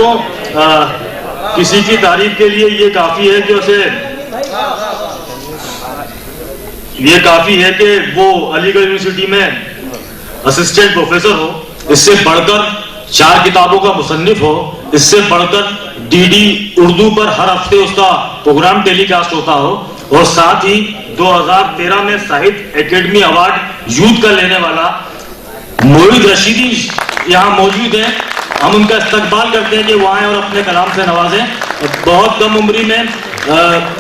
तो किसी की तारीफ के लिए ये काफी है कि वो अलीगढ़ यूनिवर्सिटी में असिस्टेंट प्रोफेसर हो, इससे बढ़कर 4 किताबों का मुसन्निफ हो, इससे बढ़कर डीडी उर्दू पर हर हफ्ते उसका प्रोग्राम टेलीकास्ट होता हो, और साथ ही 2013 में साहित्य एकेडमी अवार्ड यूथ का लेने वाला मोहित रशीदी यहाँ मौजूद हैं। हम उनका इस्तकबाल करते हैं कि वो आए और अपने कलाम से नवाजें। बहुत कम उम्री में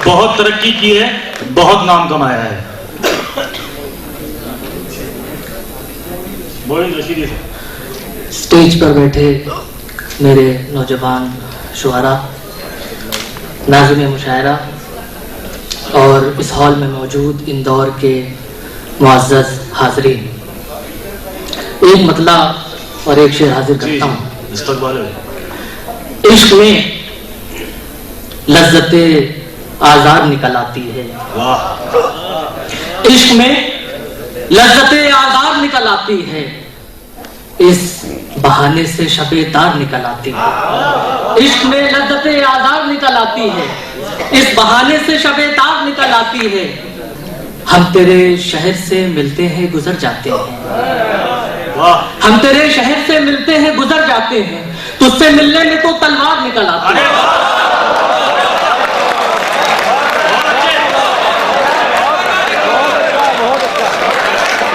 बहुत तरक्की की है, बहुत नाम कमाया है। मोहित रशीदी स्टेज पर बैठे मेरे नौजवान शुआरा, नाज़िम मुशायरा और इस हॉल में मौजूद इंदौर के मुअज़्ज़ज़ हाज़रीन, एक मतला और एक शेर हाजिर करता हूँ। इश्क में लज्जते आज़ाद निकल आती है, इश्क में लज्जते आज़ाद निकल आती है, इस बहाने से शबे तार निकल आती है। इश्क में लज्जते आज़ाद निकल आती है, इस बहाने से शबे तार निकल आती है। हम तेरे शहर से मिलते हैं गुजर जाते हैं, हम तेरे शहर से मिलते हैं गुजर जाते हैं, तुझसे मिलने में तो तलवार निकल आती है।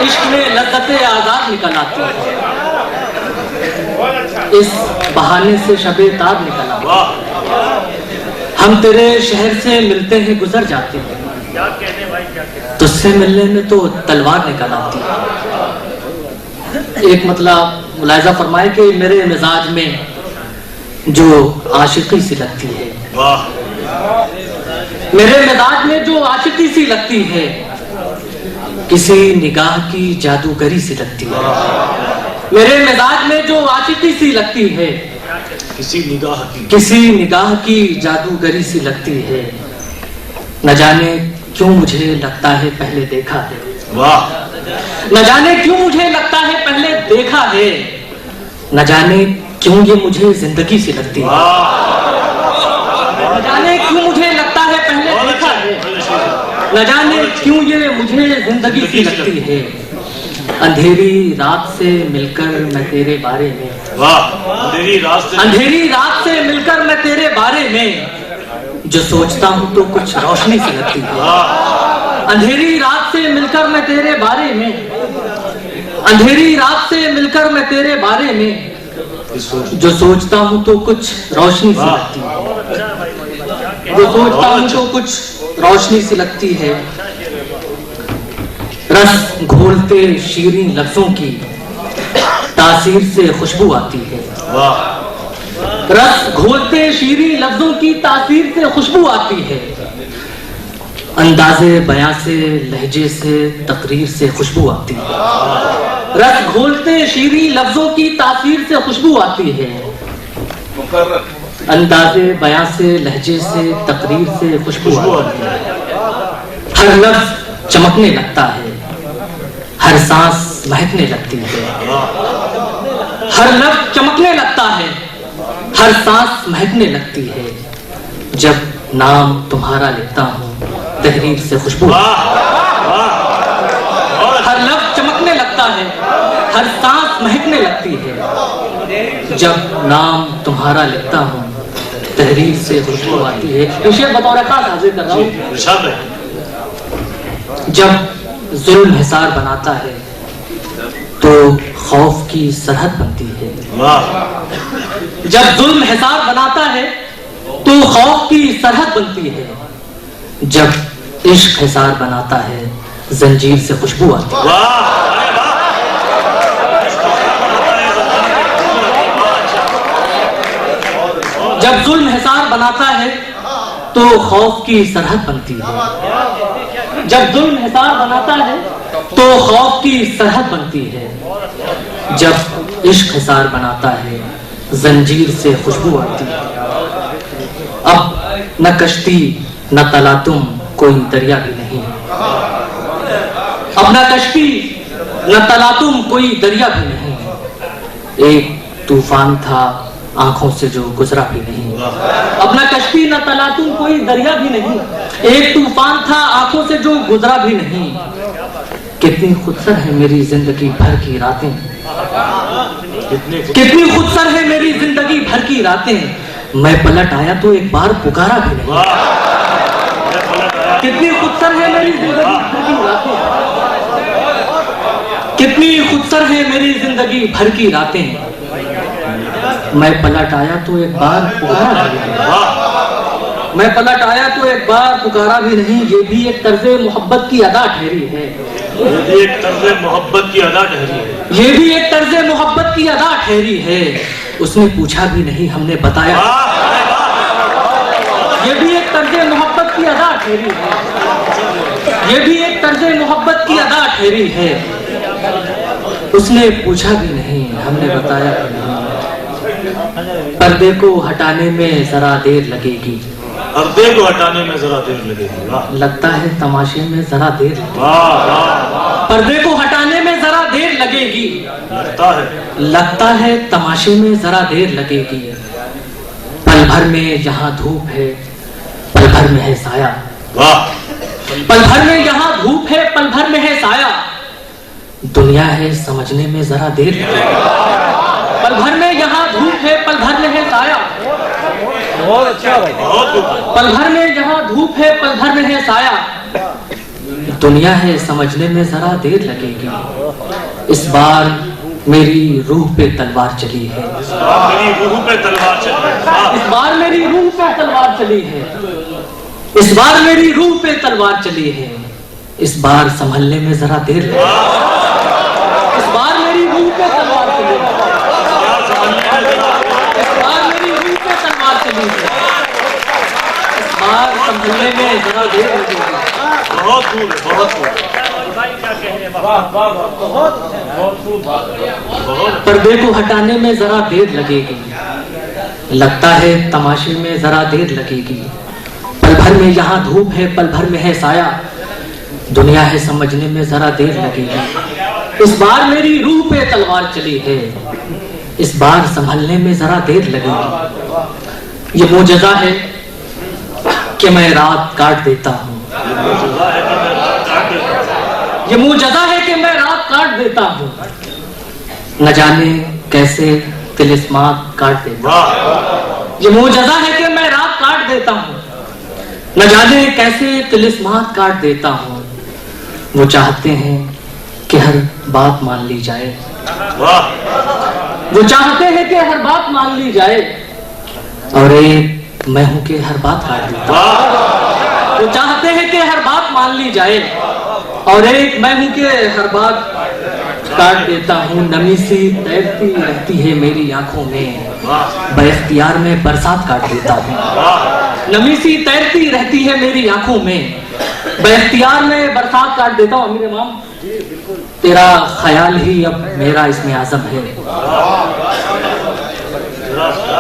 इश्क में लज्जते आज़ाद निकल आती है, इस बहाने से शबे तार निकल आती है। हम तेरे शहर से मिलते हैं गुजर जाते हैं, तुझसे मिलने में तो तलवार निकल आती है। एक मतलब मुलाहिजा फरमाए कि मेरे मिजाज में जो आशिकी सी लगती है, मेरे मिजाज में जो आशिकी सी लगती है, किसी निगाह की जादूगरी सी लगती है। मेरे मिजाज में जो आशिकी सी लगती है, किसी निगाह की जादूगरी सी लगती है। न जाने क्यों मुझे लगता है पहले देखा है, न जाने क्यों मुझे लगता है पहले देखा है, न जाने क्यों ये मुझे जिंदगी सी लगती है, न जाने क्यों मुझे लगता है पहले देखा है, न जाने क्यों ये मुझे जिंदगी सी लगती है। अंधेरी रात से मिलकर मैं तेरे बारे में, अंधेरी रात से मिलकर मैं तेरे बारे में जो सोचता हूँ तो कुछ रोशनी सी लगती है। अंधेरी रात से मिलकर मैं तेरे बारे में, अंधेरी रात से मिलकर मैं तेरे बारे में जो सोचता हूँ तो कुछ रोशनी सी लगती है, जो सोचता हूँ तो कुछ रोशनी सी लगती है। रस घोलते शीरीं लफ्जों की तासीर से खुशबू आती है, रस घोलते शीरीं लफ्जों की तासीर से खुशबू आती है। अंदाजे बयां से लहजे से तकरीर से खुशबू आती है, रस घोलते शीरीं लफ्जों की तासीर से खुशबू आती है। अंदाजे बयां से लहजे से तकरीर से खुशबू आती है। हर लफ्ज चमकने लगता है, हर सांस महकने लगती है। हर लफ्ज चमकने लगता है, हर सांस महकने लगती है। जब नाम तुम्हारा लिखता हूँ तहरीर से खुशबू, हर लफ्ज चमकने लगता है, हर सांस महकने लगती है। जब नाम तुम्हारा लिखता हूँ तहरीर से खुशबू आती है। शेर बतौर खास हाजिर कर रहा हूँ। जब जुल्म हिसार बनाता है तो खौफ की सरहद बनती है, जब जुल्म हिसार बनाता है तो खौफ की सरहद बनती है। जब इश्क हिसार बनाता है जंजीर से खुशबू आती है। जब जुल्म हिसार बनाता है तो खौफ की सरहद बनती है। जब जुल्म हिसार बनाता है तो खौफ की सरहद बनती है। जब इश्क हिसार बनाता है जंजीर से खुशबू आती है। अब न कश्ती न तलातुम कोई दरिया भी नहीं, अब न कश्ती न तलातुम कोई दरिया भी नहीं। एक तूफान था आंखों से जो गुजरा भी नहीं। अब न कश्ती न तलातुम कोई दरिया भी नहीं, एक तूफान था आंखों से जो गुजरा भी नहीं। कितनी खुदसर है मेरी जिंदगी भर की रातें, कितनी खुदसर है मेरी जिंदगी भर की रातें। मैं पलट आया तो एक बार पुकारा भी नहीं। कितनी खुदसर है मेरी जिंदगी भर की रातें, कितनी खुदसर है मेरी जिंदगी भर की रातें। मैं पलट आया तो एक बार पुकारा भी नहीं, मैं पलट आया तो एक बार पुकारा भी नहीं। ये भी एक तर्ज़े मोहब्बत की अदा ठहरी है, ये भी एक तर्ज़े मोहब्बत की अदा ठहरी है, ये भी एक तर्ज़े मोहब्बत की अदा ठहरी है। उसने पूछा भी नहीं हमने बताया, ये भी एक तर्ज़े मोहब्बत की अदा ठहरी है, ये भी एक तर्ज़े मोहब्बत की अदा ठहरी है। उसने पूछा भी नहीं हमने बताया भी नहीं। पर्दे को हटाने में जरा देर लगेगी, पर्दे को हटाने में जरा देर लगेगी, लगता है तमाशे में जरा देर लगेगी। पर्दे को हटाने में जरा देर लगेगी, लगता है तमाशे में जरा देर लगेगी। पल भर में यहाँ धूप है, पल भर में है साया, पल भर में यहाँ धूप है, पल भर में है साया। दुनिया है समझने में जरा देर लगेगी। पल भर में यहाँ धूप है, पल भर में है साया। बहुत अच्छा भाई, पल भर में यहाँ धूप है, पल भर में है साया। दुनिया है समझने में जरा देर लगेगी। इस बार मेरी रूह पे तलवार चली है, मेरी रूह पे तलवार चली है, इस बार मेरी रूह पे तलवार चली है, इस बार मेरी रूह पे तलवार चली है। इस बार संभलने में जरा देर लगेगी। इस बार मेरी रूह पे तलवार चली है, इस बार मेरी रूह पे तलवार चली है। इस बार संभलने में जरा देर लगेगी। बहुत दूर है, बहुत दूर। पर्दे को हटाने में जरा देर लगेगी, लगता है तमाशे में जरा देर लगेगी। पल भर में यहाँ धूप है, पल भर में है साया। दुनिया है समझने में जरा देर लगेगी। इस बार मेरी रूह पे तलवार चली है, इस बार संभलने में जरा देर लगेगी। ये मोजज़ा है कि मैं रात काट देता हूँ, ये मोजज़ा है कि मैं रात काट देता हूँ। न जाने कैसे तिलिस्मात काट देता हूँ, ये मोजज़ा है कि मैं रात काट देता हूँ। न जाने कैसे तिलिस्मात काट देता हूँ। वो चाहते हैं कि हर बात मान ली जाए, वो चाहते हैं कि हर बात मान ली जाए, और एक मैं हूं कि हर बात काट देता हूं। वो चाहते हैं कि हर बात मान ली जाए, और एक मैं हूं कि हर बात काट देता हूँ। नमी सी तैरती रहती है मेरी आंखों में, बख्तियार में बरसात काट देता हूँ। नमी सी तैरती रहती है मेरी आंखों में, बख्तियार में बरसात काट देता हूँ। अमीर इमाम, तेरा ख्याल ही अब मेरा इसमें आज़म है,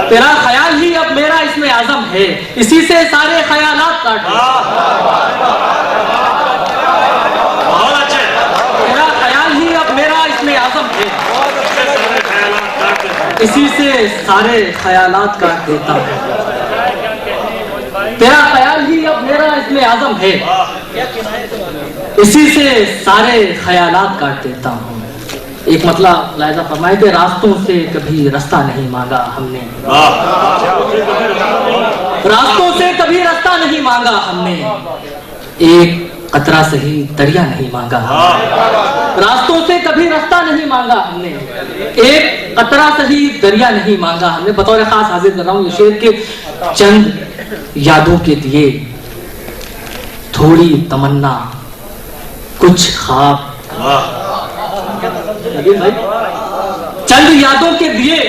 तेरा ख्याल ही अब मेरा इसमें आज़म है। इसी से सारे ख्यालात काट देता हूँ। तेरा ख्याल ही अब मेरा इसमें आज़म है, इसी से सारे ख्यालात काट देता हूँ। तेरा ख्याल ही अब मेरा इसमें आज़म है, इसी से सारे ख्यालात काट देता हूँ। एक मतलब लायजा फरमाए कि रास्तों से कभी रास्ता नहीं मांगा हमने, रास्तों से कभी रास्ता नहीं मांगा हमने, एक कतरा सही दरिया नहीं मांगा हमने। रास्तों से कभी रास्ता नहीं मांगा हमने, एक कतरा सही दरिया नहीं मांगा हमने। बतौर खास हाजिर कर रहा हूँ ये शेर के चंद यादों के दिए, थोड़ी तमन्ना कुछ ख्वाब। भाई, चंद यादों के दिए,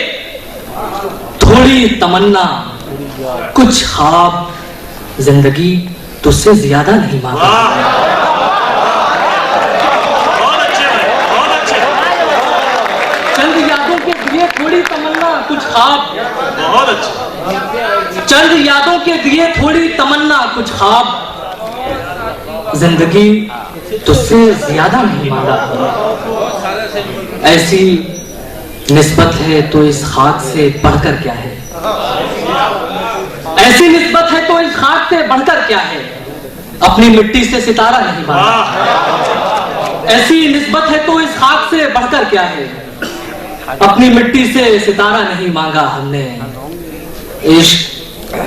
थोड़ी तमन्ना कुछ ख्वाब, जिंदगी तुझसे ज्यादा नहीं मांगा। बहुत अच्छे भाई, बहुत अच्छे। चंद यादों के दिए, थोड़ी तमन्ना कुछ ख्वाब, बहुत अच्छे। चंद यादों के दिए, थोड़ी तमन्ना कुछ ख्वाब, जिंदगी तुझसे ज्यादा नहीं मांगा। ऐसी निस्बत है तो इस खाक से बढ़कर क्या है। ऐसी निस्बत है तो इस खाक से बढ़कर क्या है, अपनी मिट्टी से सितारा नहीं मांगा। ऐसी निस्बत है तो इस खाक से बढ़कर क्या है, अपनी मिट्टी से सितारा नहीं मांगा हमने। इश्क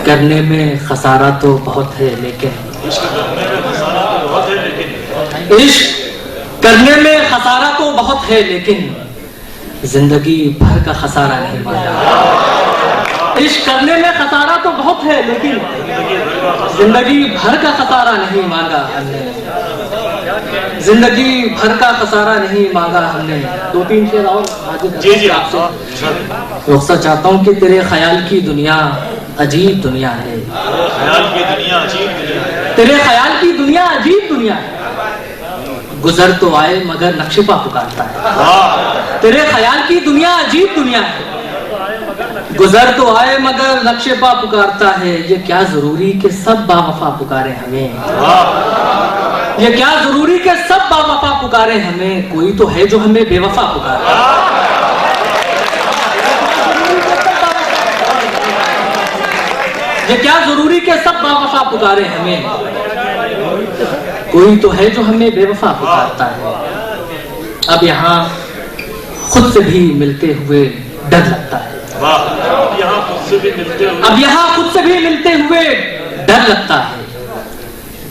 करने में खसारा तो बहुत है लेकिन, इश्क करने में खसारा तो बहुत है लेकिन जिंदगी भर का खसारा नहीं मांगा। इश्क करने में खसारा तो बहुत है लेकिन जिंदगी भर का खसारा नहीं मांगा हमने। जिंदगी भर का खसारा नहीं मांगा हमने। 2-3 शेर और जी आपसे रुखसत चाहता हूँ कि तेरे ख्याल की दुनिया अजीब दुनिया है। ख्याल की दुनिया अजीब दुनिया है। तेरे ख्याल की दुनिया अजीब दुनिया है। गुजर तो आए मगर नक्शेपा पुकारता है। तेरे ख्याल की दुनिया अजीब दुनिया है। गुजर तो आए मगर नक्शेपा पुकारता है। ये क्या जरूरी कि सब बावफा पुकारे हमें। ये क्या जरूरी कि सब बावफा पुकारे हमें। कोई तो है जो हमें बेवफा पुकारे। ये क्या जरूरी कि सब बावफा पुकारे हमें। कोई तो है जो हमें बेवफा पुकारता है। अब यहाँ खुद से भी मिलते हुए डर लगता है। अब यहाँ खुद से भी मिलते हुए, अब यहाँ खुद से भी मिलते हुए डर लगता है,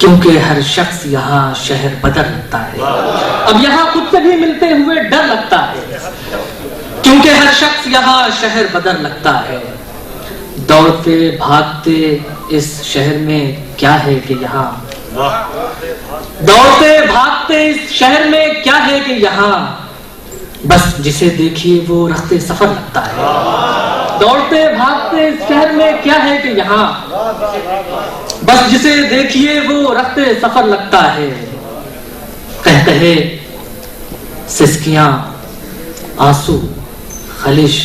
क्योंकि हर शख्स यहाँ शहर बदर लगता है। अब यहाँ खुद से भी मिलते हुए डर लगता है, क्योंकि हर शख्स यहाँ शहर बदर लगता है। दौड़ते भागते इस शहर में क्या है कि यहाँ, दौड़ते भागते इस शहर में क्या है कि यहाँ बस जिसे देखिए वो रखते सफर लगता है। दौड़ते भागते इस शहर में क्या है कि यहाँ बस जिसे देखिए वो रखते सफर लगता है। कह कहे सिसकियां, आंसू, खलिश,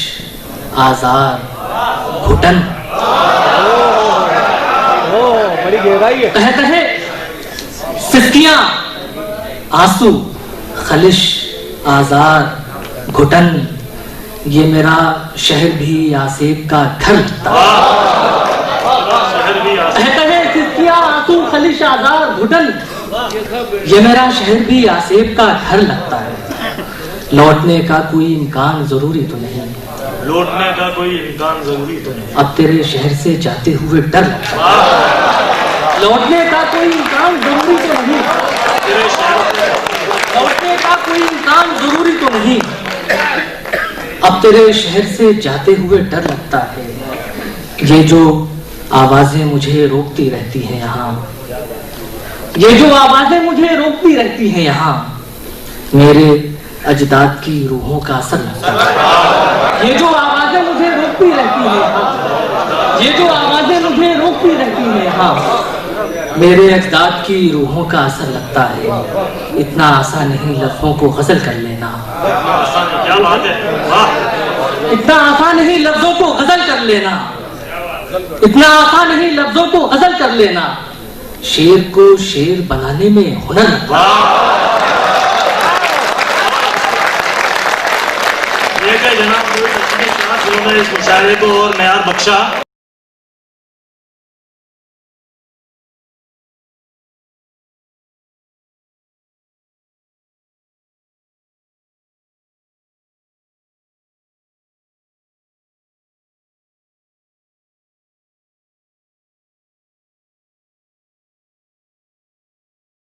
आजार, घुटन, बड़ी गहराई है। कह कहे सिसकियां, आंसू, खलिश, आजार, घुटन, ये मेरा शहर भी आसेब का घर लगता है। सिसकियां, आंसू, खलिश, आजार, घुटन, ये मेरा शहर भी आसेब का घर लगता है। लौटने का कोई इम्कान जरूरी तो नहीं, लौटने का कोई इम्कान जरूरी तो नहीं। अब तेरे शहर से जाते हुए डर लगता है। लौटने का कोई इम्कान जरूरी तो नहीं, लौटने का कोई इम्कान जरूरी तो नहीं। अब तेरे शहर से जाते हुए डर लगता है। ये जो आवाजें मुझे रोकती रहती हैं यहाँ, ये जो आवाजें मुझे रोकती रहती हैं यहाँ, मेरे अजदाद की रूहों का असर लगता है। ये जो आवाजें मुझे रोकती रहती हैं यहाँ, ये जो आवाजें मुझे रोकती रहती हैं यहाँ, मेरे अजदाद की रूहों का असर लगता है। इतना आसान नहीं लफ्जों को गजल कर लेना। क्या बात है। इतना आसान नहीं लफ्जों को गजल कर लेना। इतना आसान नहीं लफ्जों को गजल कर लेना। शेर को शेर बनाने में हुनर लगता है। जनाब इस मुशायरे को और मयार बख्शा।